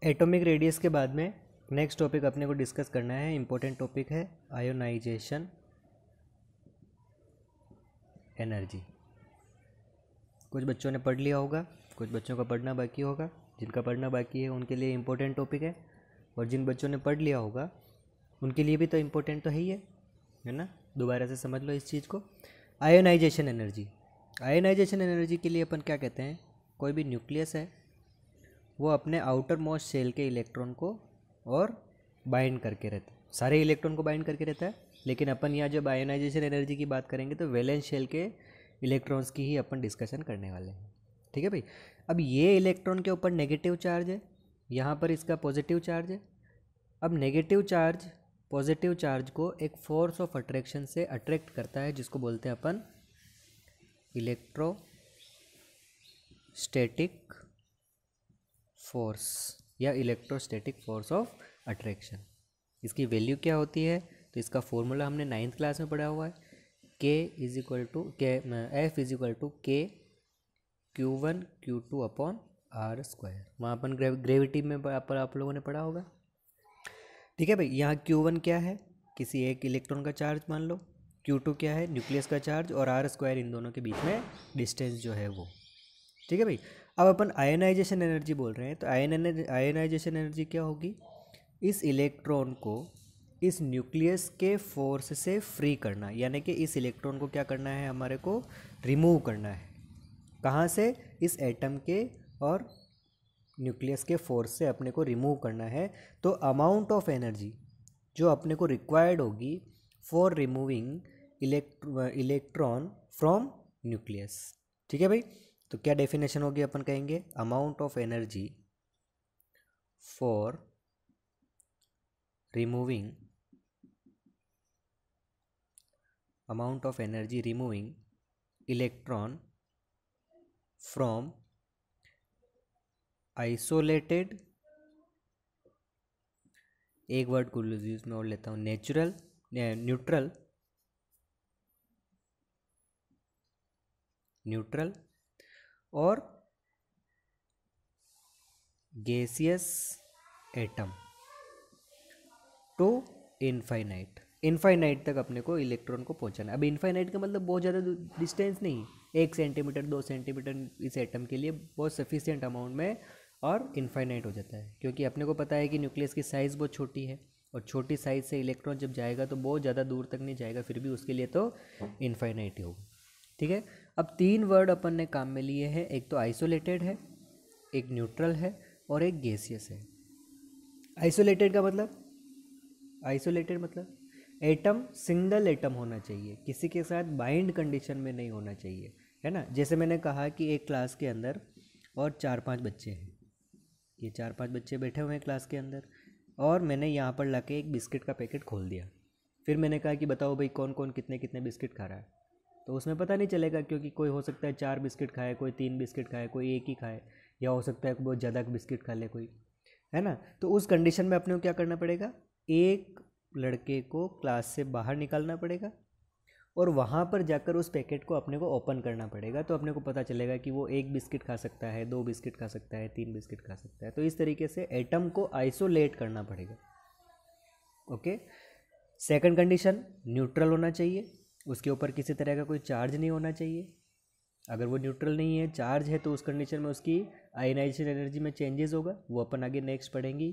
Atomic radius के बाद में नेक्स्ट टॉपिक अपने को डिस्कस करना है, इम्पोर्टेंट टॉपिक है आयोनाइजेशन एनर्जी। कुछ बच्चों ने पढ़ लिया होगा, कुछ बच्चों का पढ़ना बाकी होगा। जिनका पढ़ना बाकी है उनके लिए इम्पोर्टेंट टॉपिक है, और जिन बच्चों ने पढ़ लिया होगा उनके लिए भी तो इम्पोर्टेंट तो है ना। दोबारा से समझ लो इस चीज़ को। आयोनाइजेशन एनर्जी, आयोनाइजेशन एनर्जी के लिए अपन क्या कहते हैं, कोई भी न्यूक्लियस है वो अपने आउटर मोस्ट शेल के इलेक्ट्रॉन को और बाइंड करके रहता है, सारे इलेक्ट्रॉन को बाइंड करके रहता है। लेकिन अपन यहाँ जब आयोनाइजेशन एनर्जी की बात करेंगे तो वैलेंस शेल के इलेक्ट्रॉन्स की ही अपन डिस्कशन करने वाले हैं। ठीक है भाई। अब ये इलेक्ट्रॉन के ऊपर नेगेटिव चार्ज है, यहाँ पर इसका पॉजिटिव चार्ज है। अब नेगेटिव चार्ज पॉजिटिव चार्ज को एक फोर्स ऑफ अट्रैक्शन से अट्रैक्ट करता है, जिसको बोलते हैं अपन इलेक्ट्रोस्टैटिक फोर्स या इलेक्ट्रोस्टैटिक फोर्स ऑफ अट्रैक्शन। इसकी वैल्यू क्या होती है, तो इसका फॉर्मूला हमने 9th क्लास में पढ़ा हुआ है। F इज इक्वल टू के Q1 Q2 upon R square. वहाँ अपन ग्रेविटी में पर आप लोगों ने पढ़ा होगा। ठीक है भाई। यहाँ Q1 क्या है, किसी एक इलेक्ट्रॉन का चार्ज मान लो, Q2 क्या है, न्यूक्लियस का चार्ज, और R स्क्वायर इन दोनों के बीच में डिस्टेंस जो है वो। ठीक है भाई। अब अपन आयनाइजेशन एनर्जी बोल रहे हैं, तो आयनाइजेशन एनर्जी क्या होगी, इस इलेक्ट्रॉन को इस न्यूक्लियस के फोर्स से फ्री करना, यानी कि इस इलेक्ट्रॉन को क्या करना है, हमारे को रिमूव करना है। कहाँ से, इस एटम के और न्यूक्लियस के फोर्स से अपने को रिमूव करना है। तो अमाउंट ऑफ एनर्जी जो अपने को रिक्वायर्ड होगी for removing electron from nucleus. ठीक है भाई। तो क्या डेफिनेशन होगी, अपन कहेंगे amount of energy for removing electron from isolated, एक वर्ड को यूज में और लेता हूँ, न्यूट्रल और गैसियस एटम टू इनफाइनाइट तक अपने को इलेक्ट्रॉन को पहुंचाना है। अब इनफाइनाइट का मतलब बहुत ज़्यादा डिस्टेंस नहीं, 1 सेंटीमीटर 2 सेंटीमीटर इस एटम के लिए बहुत सफिशिएंट अमाउंट में और इनफाइनाइट हो जाता है, क्योंकि अपने को पता है कि न्यूक्लियस की साइज़ बहुत छोटी है, और छोटी साइज़ से इलेक्ट्रॉन जब जाएगा तो बहुत ज़्यादा दूर तक नहीं जाएगा, फिर भी उसके लिए तो इनफाइनाइट ही होगा। ठीक है। अब 3 वर्ड अपन ने काम में लिए हैं, एक तो आइसोलेटेड है, एक न्यूट्रल है, और एक गैसियस है। आइसोलेटेड मतलब एटम सिंगल एटम होना चाहिए, किसी के साथ बाइंड कंडीशन में नहीं होना चाहिए, है ना। जैसे मैंने कहा कि एक क्लास के अंदर और 4-5 बच्चे हैं, ये 4-5 बच्चे बैठे हुए हैं क्लास के अंदर, और मैंने यहाँ पर लाके एक बिस्किट का पैकेट खोल दिया। फिर मैंने कहा कि बताओ भाई कौन कौन कितने कितने बिस्किट खा रहा है, तो उसमें पता नहीं चलेगा, क्योंकि कोई हो सकता है 4 बिस्किट खाए, कोई 3 बिस्किट खाए, कोई एक ही खाए, या हो सकता है बहुत ज़्यादा बिस्किट खा ले कोई, है ना। तो उस कंडीशन में अपने को क्या करना पड़ेगा, एक लड़के को क्लास से बाहर निकालना पड़ेगा, और वहाँ पर जाकर उस पैकेट को अपने को ओपन करना पड़ेगा। तो अपने को पता चलेगा कि वो 1 बिस्किट खा सकता है, 2 बिस्किट खा सकता है, 3 बिस्किट खा सकता है। तो इस तरीके से एटम को आइसोलेट करना पड़ेगा। ओके। सेकंड कंडीशन, न्यूट्रल होना चाहिए, उसके ऊपर किसी तरह का कोई चार्ज नहीं होना चाहिए। अगर वो न्यूट्रल नहीं है, चार्ज है, तो उस कंडीशन में उसकी आयनाइजेशन एनर्जी में चेंजेस होगा, वो अपन आगे नेक्स्ट पढ़ेंगे।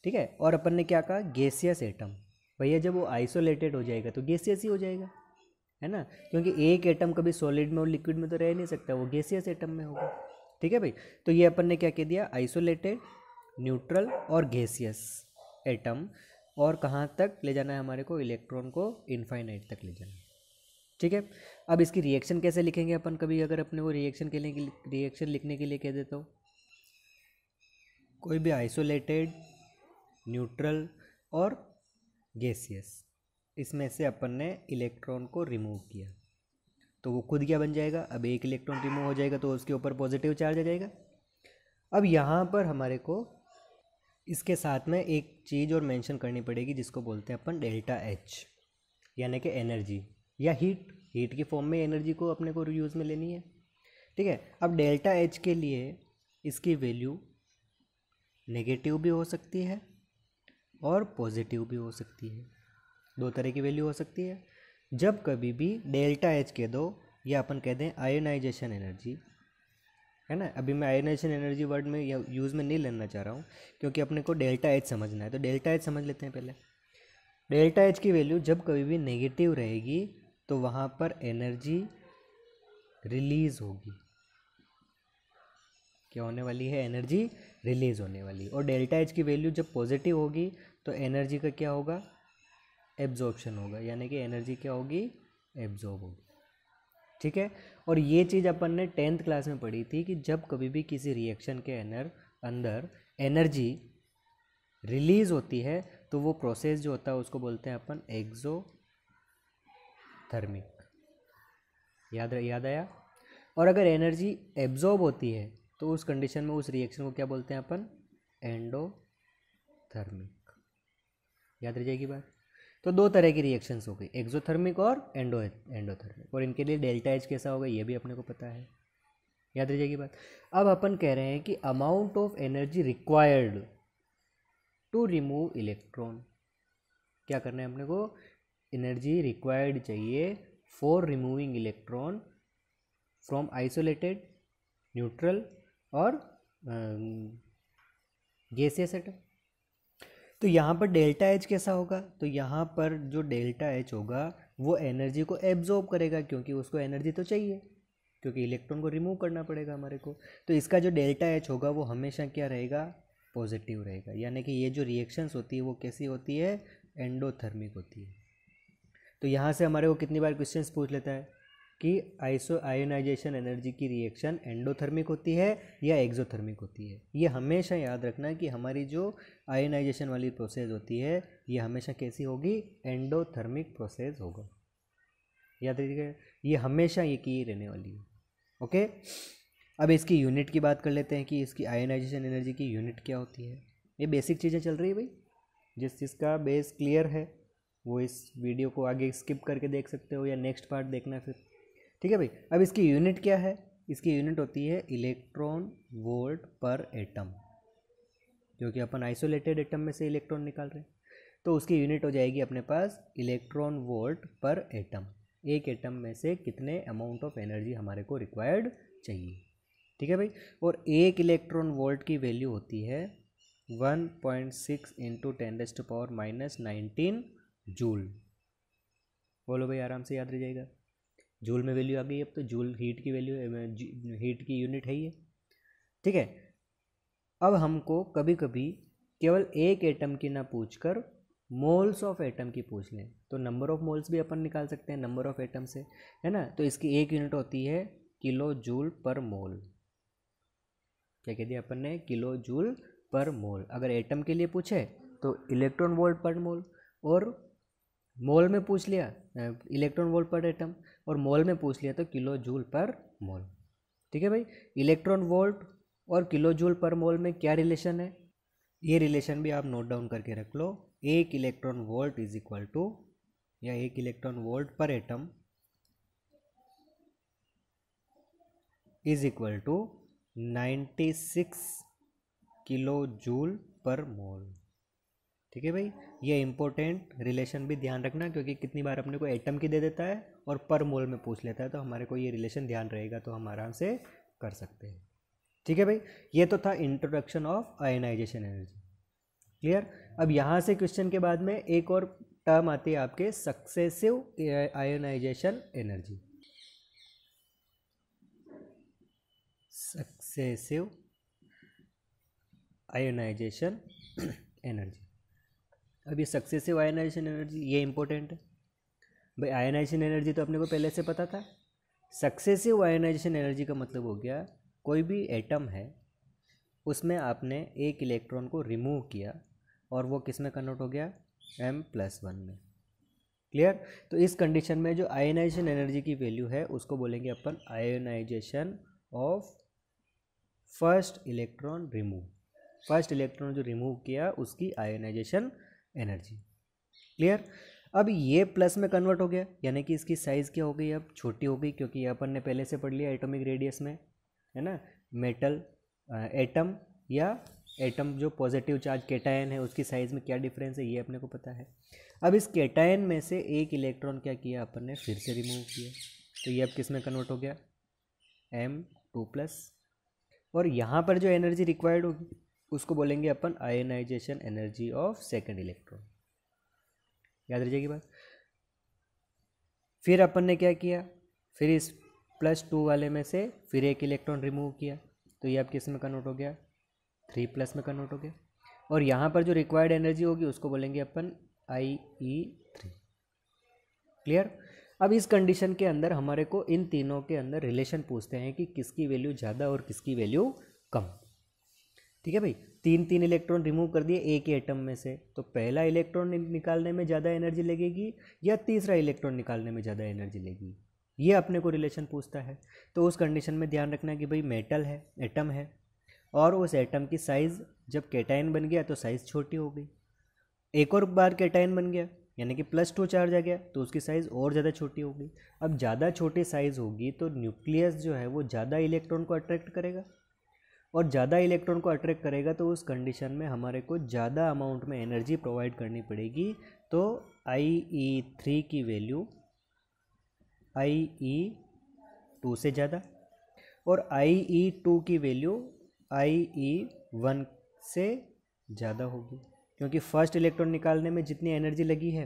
ठीक है। और अपन ने क्या कहा, गैसियस एटम, भैया जब वो आइसोलेटेड हो जाएगा तो गैसियस ही हो जाएगा, है ना, क्योंकि एक एटम कभी सॉलिड में और लिक्विड में तो रह नहीं सकता, वो गैसियस एटम में होगा। ठीक है भाई। तो ये अपन ने क्या कह दिया, आइसोलेटेड, न्यूट्रल और गैसियस एटम, और कहाँ तक ले जाना है हमारे को, इलेक्ट्रॉन को इनफाइनाइट तक ले जाना है। ठीक है। अब इसकी रिएक्शन कैसे लिखेंगे अपन, कभी अगर अपने को रिएक्शन लिखने के लिए कह देता हूँ, कोई भी आइसोलेटेड, न्यूट्रल और गैसियस, इसमें से अपन ने इलेक्ट्रॉन को रिमूव किया, तो वो खुद क्या बन जाएगा, अब एक इलेक्ट्रॉन रिमूव हो जाएगा तो उसके ऊपर पॉजिटिव चार्ज आ जाएगा। अब यहाँ पर हमारे को इसके साथ में एक चीज़ और मेंशन करनी पड़ेगी, जिसको बोलते हैं अपन डेल्टा एच, यानी कि एनर्जी या हीट की फॉर्म में एनर्जी को अपने को यूज़ में लेनी है। ठीक है। अब डेल्टा एच के लिए इसकी वैल्यू नेगेटिव भी हो सकती है और पॉजिटिव भी हो सकती है, दो तरह की वैल्यू हो सकती है। जब कभी भी डेल्टा एच कह दो या अपन कह दें आयोनाइजेशन एनर्जी, है ना। अभी मैं आयोनाइजेशन एनर्जी वर्ड में यूज़ में नहीं लेना चाह रहा हूँ क्योंकि अपने को डेल्टा एच समझना है, तो डेल्टा एच समझ लेते हैं पहले। डेल्टा एच की वैल्यू जब कभी भी नेगेटिव रहेगी तो वहाँ पर एनर्जी रिलीज होगी। क्या होने वाली है? एनर्जी रिलीज होने वाली। और डेल्टा एच की वैल्यू जब पॉजिटिव होगी तो एनर्जी का क्या होगा? एब्जॉर्प्शन होगा, यानी कि एनर्जी क्या होगी? एब्जॉर्ब होगी। ठीक है। और ये चीज़ अपन ने 10th क्लास में पढ़ी थी कि जब कभी भी किसी रिएक्शन के अंदर एनर्जी रिलीज होती है तो वो प्रोसेस जो होता है उसको बोलते हैं अपन एक्सोथर्मिक। याद आया? और अगर एनर्जी एब्जॉर्ब होती है तो उस कंडीशन में उस रिएक्शन को क्या बोलते हैं अपन? एंडोथर्मिक। याद रह जाएगी बात। तो दो तरह की रिएक्शंस हो गई, एक्सोथर्मिक और एंडोथर्मिक। और इनके लिए डेल्टा एच कैसा होगा ये भी अपने को पता है। याद रह जाएगी बात। अब अपन कह रहे हैं कि amount of energy required to remove electron. क्या करना है अपने को? एनर्जी रिक्वायर्ड चाहिए for removing electron from isolated, neutral और गैसियस एटम। तो यहाँ पर डेल्टा एच कैसा होगा? तो यहाँ पर जो डेल्टा एच होगा वो एनर्जी को एब्जॉर्ब करेगा, क्योंकि उसको एनर्जी तो चाहिए, क्योंकि इलेक्ट्रॉन को रिमूव करना पड़ेगा हमारे को। तो इसका जो डेल्टा एच होगा वो हमेशा क्या रहेगा? पॉजिटिव रहेगा। यानी कि ये जो रिएक्शंस होती है वो कैसी होती है? एंडोथर्मिक होती है। तो यहाँ से हमारे को कितनी बार क्वेश्चंस पूछ लेता है कि आयोनाइजेशन एनर्जी की रिएक्शन एंडोथर्मिक होती है या एक्सोथर्मिक होती है। ये हमेशा याद रखना कि हमारी जो आयोनाइजेशन वाली प्रोसेस होती है ये हमेशा कैसी होगी? एंडोथर्मिक प्रोसेस होगा। याद रखिएगा, ये हमेशा ये की रहने वाली है। ओके। अब इसकी यूनिट की बात कर लेते हैं कि इसकी आयोनाइजेशन एनर्जी की यूनिट क्या होती है। ये बेसिक चीज़ें चल रही है भाई, जिस चीज़ का बेस क्लियर है वो इस वीडियो को आगे स्किप करके देख सकते हो या नेक्स्ट पार्ट देखना फिर। ठीक है भाई। अब इसकी यूनिट क्या है? इसकी यूनिट होती है इलेक्ट्रॉन वोल्ट पर एटम, क्योंकि अपन आइसोलेटेड एटम में से इलेक्ट्रॉन निकाल रहे हैं। तो उसकी यूनिट हो जाएगी अपने पास इलेक्ट्रॉन वोल्ट पर एटम। एक एटम में से कितने अमाउंट ऑफ एनर्जी हमारे को रिक्वायर्ड चाहिए। ठीक है भाई। और एक इलेक्ट्रॉन वोल्ट की वैल्यू होती है 1.6 इंटू 10⁻⁻19 जूल। बोलो भाई, आराम से याद रह जाएगा। जूल में वैल्यू आ गई। अब तो जूल हीट की वैल्यू, हीट की यूनिट है ये। ठीक है। अब हमको कभी कभी केवल एक एटम की ना पूछकर मोल्स ऑफ एटम की पूछ लें तो नंबर ऑफ मोल्स भी अपन निकाल सकते हैं नंबर ऑफ एटम से, है ना। तो इसकी एक यूनिट होती है किलो जूल पर मोल। क्या कह दिया अपन ने? किलो जूल पर मोल। अगर एटम के लिए पूछे तो इलेक्ट्रॉन वोल्ट पर मोल, और मोल में पूछ लिया इलेक्ट्रॉन वोल्ट पर एटम, और मोल में पूछ लिया तो किलो जूल पर मोल। ठीक है भाई। इलेक्ट्रॉन वोल्ट और किलो जूल पर मोल में क्या रिलेशन है? ये रिलेशन भी आप नोट डाउन करके रख लो। एक electron volt is equal to, या एक electron volt per atom is equal to 96 kilo joule per mole. ठीक है भाई। ये इंपॉर्टेंट रिलेशन भी ध्यान रखना, क्योंकि कितनी बार अपने को एटम की दे देता है और पर मोल में पूछ लेता है, तो हमारे को ये रिलेशन ध्यान रहेगा तो हम आराम से कर सकते हैं। ठीक है भाई। ये तो था introduction of ionisation energy. Clear. अब यहाँ से क्वेश्चन के बाद में एक और टर्म आती है आपके successive ionisation energy. Successive ionisation energy. अब ये सक्सेसिव आयोनाइजेशन एनर्जी ये इंपॉर्टेंट है भाई। आयोनाइजेशन एनर्जी तो अपने को पहले से पता था। सक्सेसिव आयोनाइजेशन एनर्जी का मतलब हो गया कोई भी एटम है उसमें आपने एक इलेक्ट्रॉन को रिमूव किया और वो किस में कन्वर्ट हो गया? m+1 में। क्लियर। तो इस कंडीशन में जो आयोनाइजेशन एनर्जी की वैल्यू है उसको बोलेंगे अपन ionisation of first electron remove. First electron जो रिमूव किया उसकी आयोनाइजेशन एनर्जी। क्लियर। अब ये प्लस में कन्वर्ट हो गया, यानी कि इसकी साइज़ क्या हो गई? अब छोटी हो गई, क्योंकि अपन ने पहले से पढ़ लिया एटॉमिक रेडियस में, है ना। मेटल एटम या एटम जो पॉजिटिव चार्ज केटायन है उसकी साइज़ में क्या डिफरेंस है ये अपने को पता है। अब इस केटायन में से एक इलेक्ट्रॉन क्या किया अपन ने, फिर से रिमूव किया, तो ये अब किस में कन्वर्ट हो गया, M2+। और यहाँ पर जो एनर्जी रिक्वायर्ड होगी उसको बोलेंगे अपन ionisation energy of second electron, याद रह जाएगी बात। फिर अपन ने क्या किया, फिर इस +2 वाले में से फिर एक इलेक्ट्रॉन रिमूव किया, तो ये अब किस में कन्वर्ट हो गया, 3+ में कन्वर्ट हो गया। और यहाँ पर जो रिक्वायर्ड एनर्जी होगी उसको बोलेंगे अपन IE3। क्लियर। अब इस कंडीशन के अंदर हमारे को इन तीनों के अंदर रिलेशन पूछते हैं कि किसकी वैल्यू ज़्यादा और किसकी वैल्यू कम। ठीक है भाई, 3 इलेक्ट्रॉन रिमूव कर दिए एक ही एटम में से, तो पहला इलेक्ट्रॉन निकालने में ज़्यादा एनर्जी लगेगी या तीसरा इलेक्ट्रॉन निकालने में ज़्यादा एनर्जी लगेगी, ये अपने को रिलेशन पूछता है। तो उस कंडीशन में ध्यान रखना कि भाई मेटल है, एटम है, और उस एटम की साइज़ जब केटायन बन गया तो साइज़ छोटी हो गई, एक और बार केटायन बन गया यानी कि +2 चार्ज आ गया तो उसकी साइज़ और ज़्यादा छोटी हो गई। अब ज़्यादा छोटी साइज़ होगी तो न्यूक्लियस जो है वो ज़्यादा इलेक्ट्रॉन को अट्रैक्ट करेगा, और ज़्यादा इलेक्ट्रॉन को अट्रैक्ट करेगा तो उस कंडीशन में हमारे को ज़्यादा अमाउंट में एनर्जी प्रोवाइड करनी पड़ेगी। तो IE3 की वैल्यू IE2 से ज़्यादा, और IE2 की वैल्यू IE1 से ज़्यादा होगी, क्योंकि फर्स्ट इलेक्ट्रॉन निकालने में जितनी एनर्जी लगी है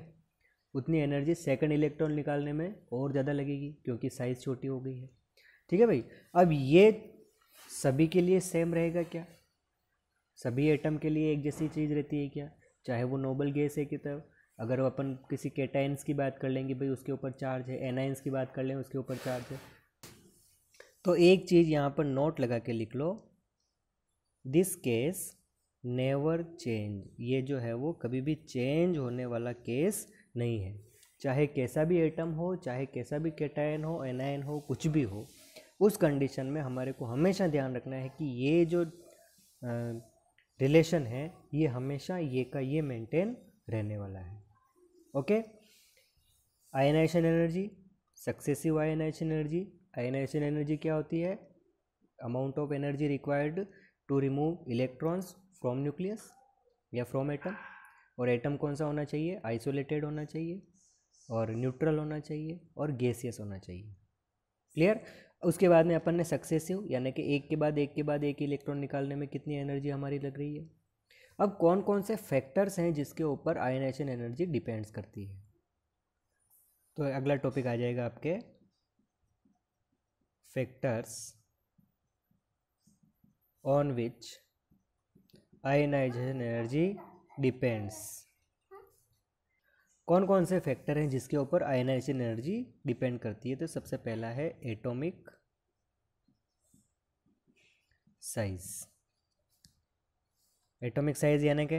उतनी एनर्जी सेकंड इलेक्ट्रॉन निकालने में और ज़्यादा लगेगी, क्योंकि साइज़ छोटी हो गई है। ठीक है भाई। अब ये सभी के लिए सेम रहेगा क्या, सभी एटम के लिए एक जैसी चीज़ रहती है क्या, चाहे वो नोबल गैस है कि तब अगर अपन किसी केटाइंस की बात कर लेंगे भाई उसके ऊपर चार्ज है, एनाइंस की बात कर लें उसके ऊपर चार्ज है, तो एक चीज़ यहाँ पर नोट लगा के लिख लो, दिस केस नेवर चेंज, ये जो है वो कभी भी चेंज होने वाला केस नहीं है। चाहे कैसा भी एटम हो, चाहे कैसा भी केटायन हो, एनायन हो, कुछ भी हो, उस कंडीशन में हमारे को हमेशा ध्यान रखना है कि ये जो रिलेशन है ये हमेशा ये का ये मेंटेन रहने वाला है। Okay. Ionisation energy, successive ionisation energy. Ionisation energy क्या होती है, amount of energy required to remove electrons from nucleus या फ्रॉम एटम। और एटम कौन सा होना चाहिए, आइसोलेटेड होना चाहिए, और न्यूट्रल होना चाहिए, और गैसियस होना चाहिए। क्लियर। उसके बाद में अपन ने सक्सेसिव यानी कि एक के बाद एक इलेक्ट्रॉन निकालने में कितनी एनर्जी हमारी लग रही है। अब कौन कौन से फैक्टर्स हैं जिसके ऊपर आयनाइजेशन एनर्जी डिपेंड्स करती है, तो अगला टॉपिक आ जाएगा आपके factors on which ionisation energy depends. कौन कौन से फैक्टर हैं जिसके ऊपर आयनाइजेशन एनर्जी डिपेंड करती है, तो सबसे पहला है एटॉमिक साइज। एटॉमिक साइज यानी कि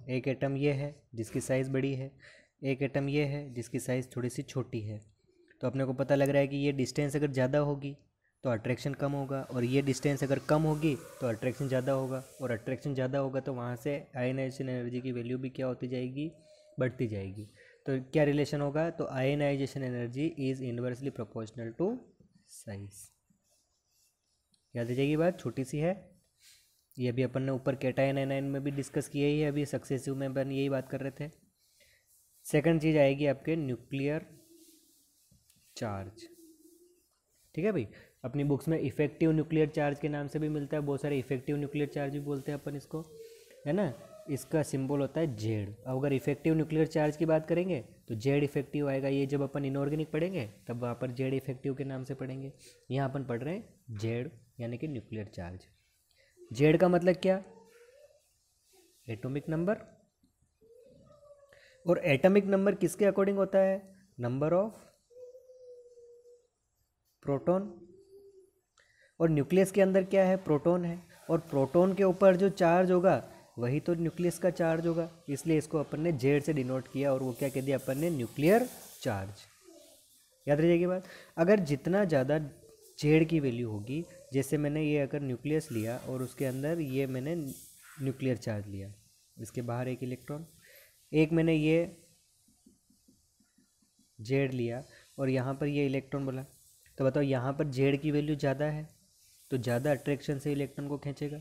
एक एटम ये है जिसकी साइज़ बड़ी है, एक एटम ये है जिसकी साइज़ थोड़ी सी छोटी है, तो अपने को पता लग रहा है कि ये डिस्टेंस अगर ज़्यादा होगी तो अट्रैक्शन कम होगा, और ये डिस्टेंस अगर कम होगी तो अट्रैक्शन ज़्यादा होगा, और अट्रैक्शन ज़्यादा होगा तो वहाँ से आयनाइजेशन एनर्जी की वैल्यू भी क्या होती जाएगी, बढ़ती जाएगी। तो क्या रिलेशन होगा, तो ionisation energy is inversely proportional to size. याद आ जाएगी बात, छोटी सी है ये, भी अपन ने ऊपर केटायन एनायन में भी डिस्कस किया ही है, अभी सक्सेसिव में अपन यही बात कर रहे थे। सेकंड चीज़ आएगी आपके न्यूक्लियर चार्ज। ठीक है भाई, अपनी बुक्स में इफेक्टिव न्यूक्लियर चार्ज के नाम से भी मिलता है, बहुत सारे इफेक्टिव न्यूक्लियर चार्ज भी बोलते हैं अपन इसको, है ना। इसका सिंबल होता है जेड। अब अगर इफेक्टिव न्यूक्लियर चार्ज की बात करेंगे तो जेड इफेक्टिव आएगा, ये जब अपन इनऑर्गेनिक पढ़ेंगे तब वहाँ पर जेड इफेक्टिव के नाम से पढ़ेंगे। यहाँ अपन पढ़ रहे हैं जेड यानी कि न्यूक्लियर चार्ज। जेड का मतलब क्या, एटॉमिक नंबर, और एटॉमिक नंबर किसके अकॉर्डिंग होता है, नंबर ऑफ प्रोटॉन। और न्यूक्लियस के अंदर क्या है, प्रोटॉन है, और प्रोटॉन के ऊपर जो चार्ज होगा वही तो न्यूक्लियस का चार्ज होगा, इसलिए इसको अपन ने जेड से डिनोट किया, और वो क्या कह दिया अपन ने, न्यूक्लियर चार्ज। याद रह जाएगी बात। अगर जितना ज़्यादा जेड की वैल्यू होगी, जैसे मैंने ये अगर न्यूक्लियस लिया और उसके अंदर ये मैंने न्यूक्लियर चार्ज लिया, इसके बाहर एक इलेक्ट्रॉन, एक मैंने ये जेड लिया और यहाँ पर ये इलेक्ट्रॉन बोला, तो बताओ यहाँ पर जेड की वैल्यू ज़्यादा है तो ज़्यादा अट्रैक्शन से इलेक्ट्रॉन को खींचेगा,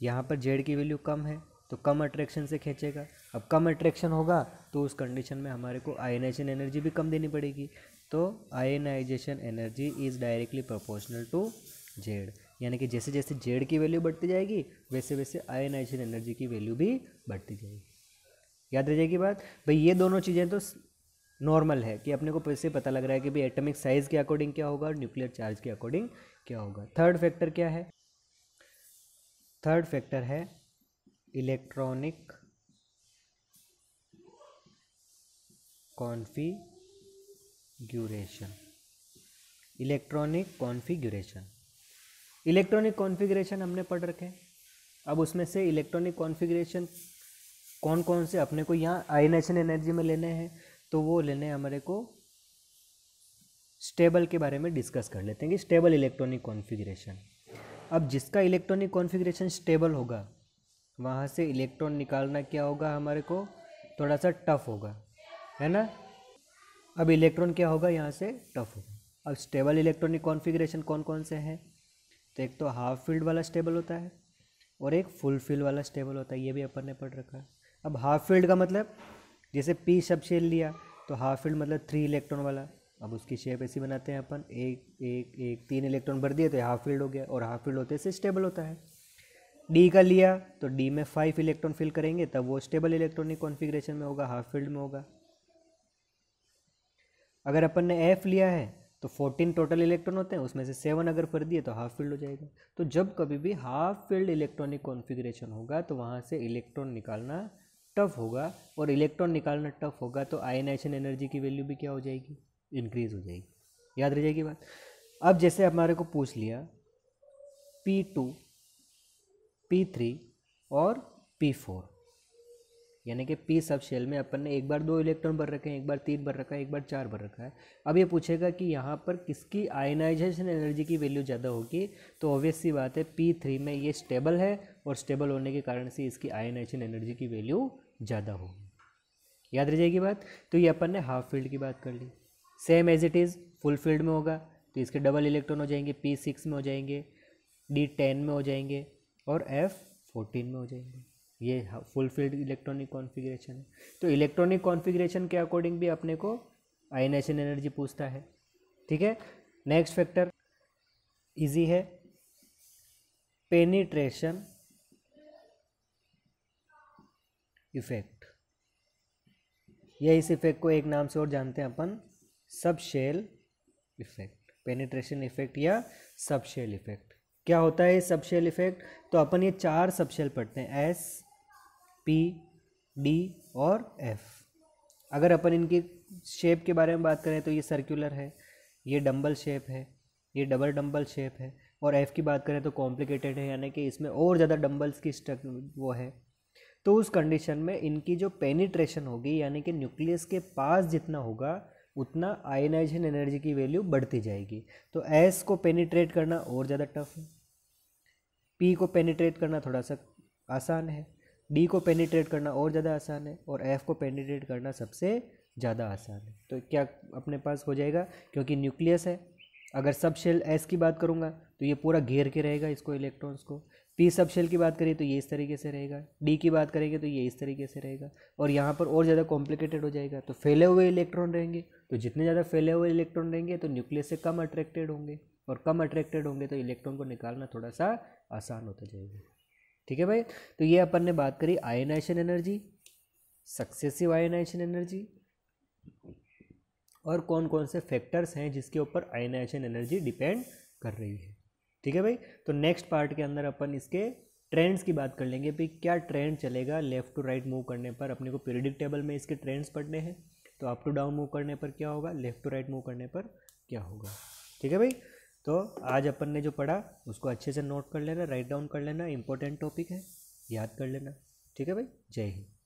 यहाँ पर जेड की वैल्यू कम है तो कम अट्रैक्शन से खींचेगा। अब कम अट्रैक्शन होगा तो उस कंडीशन में हमारे को आयनाइजेशन एनर्जी भी कम देनी पड़ेगी। तो ionisation energy is directly proportional to Z, यानी कि जैसे जैसे जेड की वैल्यू बढ़ती जाएगी वैसे वैसे आयनाइजेशन एनर्जी की वैल्यू भी बढ़ती जाएगी। याद रह जाएगी बात भाई। ये दोनों चीज़ें तो नॉर्मल है कि अपने को पैसे पता लग रहा है कि भाई एटॉमिक साइज के अकॉर्डिंग क्या होगा और न्यूक्लियर चार्ज के अकॉर्डिंग क्या होगा। थर्ड फैक्टर क्या है? थर्ड फैक्टर है electronic configuration. Electronic configuration, electronic configuration हमने पढ़ रखे हैं। अब उसमें से इलेक्ट्रॉनिक कॉन्फ़िगरेशन कौन कौन से अपने को यहाँ आयनाइजेशन एनर्जी में लेने हैं, तो वो लेने हैं हमारे को स्टेबल के बारे में डिस्कस कर लेते हैं कि स्टेबल इलेक्ट्रॉनिक कॉन्फ़िगरेशन। अब जिसका इलेक्ट्रॉनिक कॉन्फ़िगरेशन स्टेबल होगा वहाँ से इलेक्ट्रॉन निकालना क्या होगा हमारे को, थोड़ा सा टफ होगा, है ना। अब इलेक्ट्रॉन क्या होगा यहाँ से टफ होगा। अब स्टेबल इलेक्ट्रॉनिक कॉन्फ़िगरेशन कौन कौन से हैं, तो एक तो हाफ फील्ड वाला स्टेबल होता है और एक फुल फील्ड वाला स्टेबल होता है, ये भी अपन ने पढ़ रखा है। अब हाफ फील्ड का मतलब जैसे पी सब शेल लिया तो हाफ फील्ड मतलब 3 इलेक्ट्रॉन वाला। अब उसकी शेप ऐसी बनाते हैं अपन, एक एक एक 3 इलेक्ट्रॉन भर दिए तो हाफ फील्ड हो गया, और हाफ फील्ड होते से स्टेबल होता है। डी का लिया तो डी में 5 इलेक्ट्रॉन फिल करेंगे तब वो स्टेबल इलेक्ट्रॉनिक कॉन्फ़िगरेशन में होगा, हाफ फील्ड में होगा। अगर अपन ने एफ लिया है तो 14 टोटल इलेक्ट्रॉन होते हैं, उसमें से 7 अगर भर दिए तो हाफ फील्ड हो जाएगा। तो जब कभी भी हाफ फील्ड इलेक्ट्रॉनिक कॉन्फ़िगरेशन होगा तो वहाँ से इलेक्ट्रॉन निकालना टफ होगा, और इलेक्ट्रॉन निकालना टफ होगा तो आयनाइजेशन एनर्जी की वैल्यू भी क्या हो जाएगी, इंक्रीज हो जाएगी। याद रह जाएगी बात। अब जैसे हमारे को पूछ लिया P2, P3 और P4, यानी कि P सब शेल में अपन ने एक बार 2 इलेक्ट्रॉन भर रखे हैं, एक बार 3 भर रखा है, एक बार 4 भर रखा है। अब ये पूछेगा कि यहाँ पर किसकी आयनाइजेशन एनर्जी की वैल्यू ज़्यादा होगी, तो ऑब्वियस सी बात है P3 में ये स्टेबल है और स्टेबल होने के कारण से इसकी आयनाइजेशन एनर्जी की वैल्यू ज़्यादा होगी। याद रह जाएगी बात। तो ये अपन ने हाफ फील्ड की बात कर ली। Same as it is full field में होगा तो इसके डबल इलेक्ट्रॉन हो जाएंगे, P6 में हो जाएंगे, D10 में हो जाएंगे और F14 में हो जाएंगे। ये फुल फील्ड इलेक्ट्रॉनिक कॉन्फ़िगरेशन है। तो इलेक्ट्रॉनिक कॉन्फ़िगरेशन के अकॉर्डिंग भी अपने को आयनाइजेशन एनर्जी पूछता है। ठीक है। नेक्स्ट फैक्टर इजी है, पेनिट्रेशन इफेक्ट, या इस इफेक्ट को एक नाम से और जानते हैं अपन, सब शेल इफेक्ट। पेनिट्रेशन इफेक्ट या सब शेल इफेक्ट। क्या होता है सब शेल इफेक्ट, तो अपन ये 4 सब शेल पढ़ते हैं, S, P, D और F। अगर अपन इनकी शेप के बारे में बात करें तो ये सर्कुलर है, ये डंबल शेप है, ये डबल डंबल शेप है, और F की बात करें तो कॉम्प्लिकेटेड है, यानी कि इसमें और ज़्यादा डंबल्स की वो है। तो उस कंडीशन में इनकी जो पेनिट्रेशन होगी, यानी कि न्यूक्लियस के पास जितना होगा उतना आयनाइजेशन एनर्जी की वैल्यू बढ़ती जाएगी। तो S को पेनिट्रेट करना और ज़्यादा टफ है, P को पेनिट्रेट करना थोड़ा सा आसान है, D को पेनिट्रेट करना और ज़्यादा आसान है, और F को पेनिट्रेट करना सबसे ज़्यादा आसान है। तो क्या अपने पास हो जाएगा, क्योंकि न्यूक्लियस है। अगर सब शेल S की बात करूँगा तो ये पूरा घेर के रहेगा इसको, इलेक्ट्रॉन्स को। P सब शेल की बात करें तो ये इस तरीके से रहेगा, D की बात करेंगे तो ये इस तरीके से रहेगा, और यहाँ पर और ज़्यादा कॉम्प्लिकेटेड हो जाएगा। तो फैले हुए इलेक्ट्रॉन रहेंगे, तो जितने ज़्यादा फैले हुए इलेक्ट्रॉन रहेंगे तो न्यूक्लियस से कम अट्रैक्टेड होंगे, और कम अट्रैक्टेड होंगे तो इलेक्ट्रॉन को निकालना थोड़ा सा आसान होता जाएगा। ठीक है भाई। तो ये अपन ने बात करी ionisation energy, successive ionisation energy, और कौन कौन से फैक्टर्स हैं जिसके ऊपर आयनाइजेशन एनर्जी डिपेंड कर रही है। ठीक है भाई। तो नेक्स्ट पार्ट के अंदर अपन इसके ट्रेंड्स की बात कर लेंगे, भाई क्या ट्रेंड चलेगा लेफ़्ट टू राइट मूव करने पर। अपने को पीरियडिक टेबल में इसके ट्रेंड्स पढ़ने हैं, तो अप टू डाउन मूव करने पर क्या होगा, लेफ़्ट टू राइट मूव करने पर क्या होगा। ठीक है भाई। तो आज अपन ने जो पढ़ा उसको अच्छे से नोट कर लेना, राइट डाउन कर लेना, इंपॉर्टेंट टॉपिक है, याद कर लेना। ठीक है भाई। जय हिंद।